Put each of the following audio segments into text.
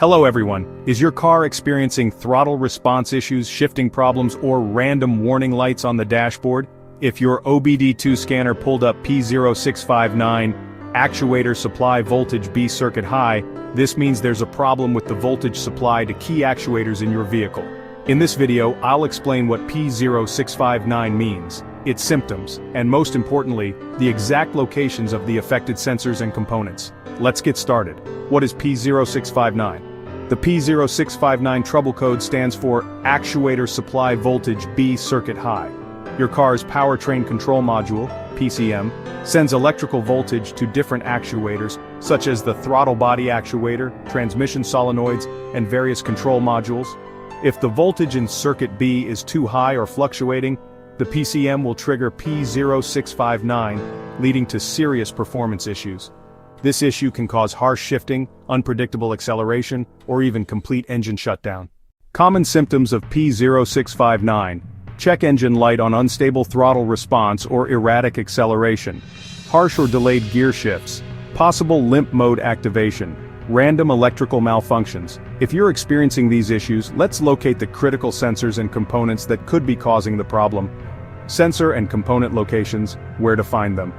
Hello everyone, is your car experiencing throttle response issues, shifting problems, or random warning lights on the dashboard? If your OBD-II scanner pulled up P0659 Actuator Supply Voltage B circuit high, this means there's a problem with the voltage supply to key actuators in your vehicle. In this video, I'll explain what P0659 means, its symptoms, and most importantly, the exact locations of the affected sensors and components. Let's get started. What is P0659? The P0659 trouble code stands for Actuator Supply Voltage B circuit high. Your car's powertrain control module, PCM, sends electrical voltage to different actuators, such as the throttle body actuator, transmission solenoids, and various control modules. If the voltage in circuit B is too high or fluctuating, the PCM will trigger P0659, leading to serious performance issues. This issue can cause harsh shifting, unpredictable acceleration, or even complete engine shutdown. Common symptoms of P0659: check engine light on unstable throttle response or erratic acceleration, harsh or delayed gear shifts, possible limp mode activation, random electrical malfunctions. If you're experiencing these issues, let's locate the critical sensors and components that could be causing the problem. Sensor and component locations, where to find them.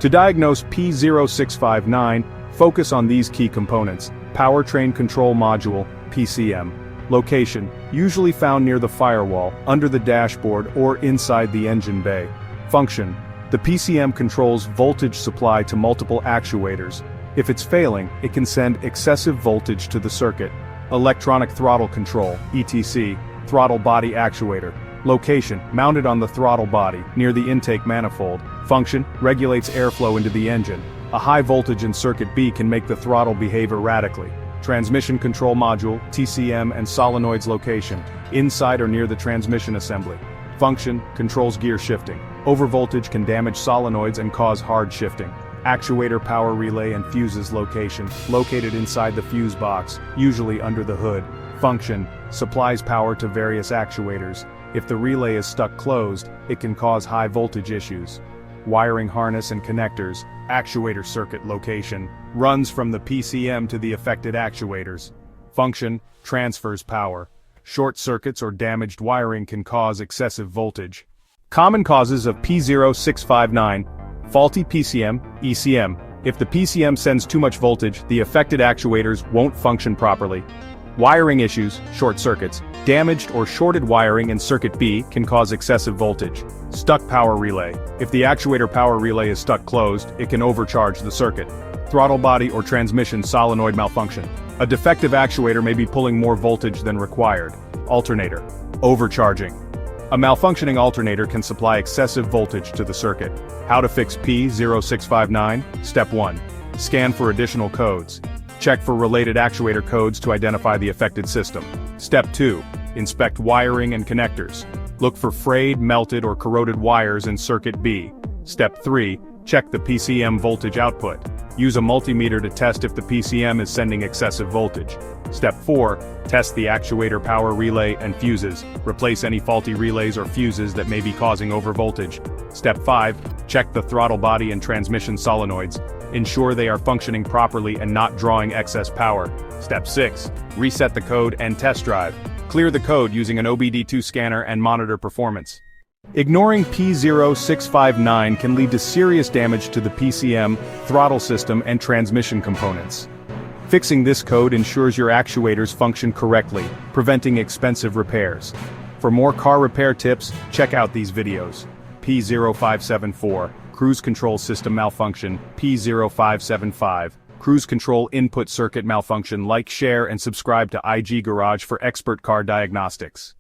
To diagnose P0659, focus on these key components: powertrain control module, PCM. Location, usually found near the firewall, under the dashboard, or inside the engine bay. Function, the PCM controls voltage supply to multiple actuators. If it's failing, it can send excessive voltage to the circuit. Electronic throttle control, ETC, throttle body actuator. Location, mounted on the throttle body, near the intake manifold. Function, regulates airflow into the engine. A high voltage in circuit B can make the throttle behave erratically. Transmission control module, TCM and solenoids location, inside or near the transmission assembly. Function, controls gear shifting. Overvoltage can damage solenoids and cause hard shifting. Actuator power relay and fuses location, located inside the fuse box, usually under the hood. Function, supplies power to various actuators. If the relay is stuck closed, it can cause high voltage issues. Wiring harness and connectors, actuator circuit location, runs from the PCM to the affected actuators. Function, transfers power. Short circuits or damaged wiring can cause excessive voltage. Common causes of P0659: faulty PCM, ECM. If the PCM sends too much voltage, the affected actuators won't function properly. Wiring issues, short circuits. Damaged or shorted wiring in circuit B can cause excessive voltage. Stuck power relay. If the actuator power relay is stuck closed, it can overcharge the circuit. Throttle body or transmission solenoid malfunction. A defective actuator may be pulling more voltage than required. Alternator. Overcharging. A malfunctioning alternator can supply excessive voltage to the circuit. How to fix P0659? Step 1. Scan for additional codes. Check for related actuator codes to identify the affected system. Step 2. Inspect wiring and connectors. Look for frayed, melted, or corroded wires in circuit B. Step 3. Check the PCM voltage output. Use a multimeter to test if the PCM is sending excessive voltage. Step 4. Test the actuator power relay and fuses. Replace any faulty relays or fuses that may be causing overvoltage. Step 5. Check the throttle body and transmission solenoids. Ensure they are functioning properly and not drawing excess power. Step 6. Reset the code and test drive. Clear the code using an OBD-II scanner and monitor performance. Ignoring P0659 can lead to serious damage to the PCM, throttle system, and transmission components. Fixing this code ensures your actuators function correctly, preventing expensive repairs. For more car repair tips, check out these videos. P0574. Cruise control system malfunction, P0575. Cruise control input circuit malfunction. Like, share, and subscribe to IG Garage for expert car diagnostics.